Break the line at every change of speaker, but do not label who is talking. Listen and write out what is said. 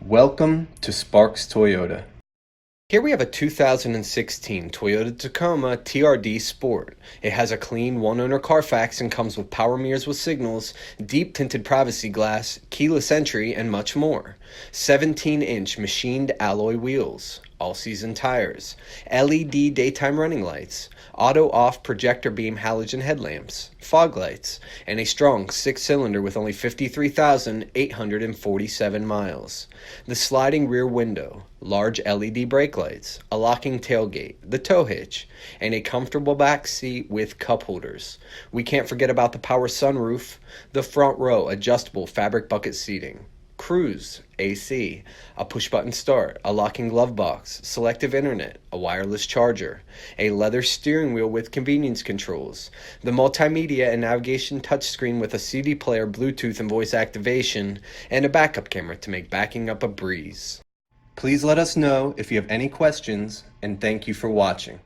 Welcome to Sparks Toyota. Here we have a 2016 Toyota Tacoma TRD Sport. It has a clean one-owner Carfax and comes with power mirrors with signals, deep tinted privacy glass, keyless entry, and much more. 17-inch machined alloy wheels, all-season tires, LED daytime running lights, auto-off projector beam halogen headlamps, fog lights, and a strong 6-cylinder with only 53,847 miles. The sliding rear window, large LED brake lights, a locking tailgate, the tow hitch, and a comfortable back seat with cup holders. We can't forget about the power sunroof, the front row adjustable fabric bucket seating, cruise, AC, a push-button start, a locking glove box, selective internet, a wireless charger, a leather steering wheel with convenience controls, the multimedia and navigation touchscreen with a CD player, Bluetooth, and voice activation, and a backup camera to make backing up a breeze. Please let us know if you have any questions, and thank you for watching.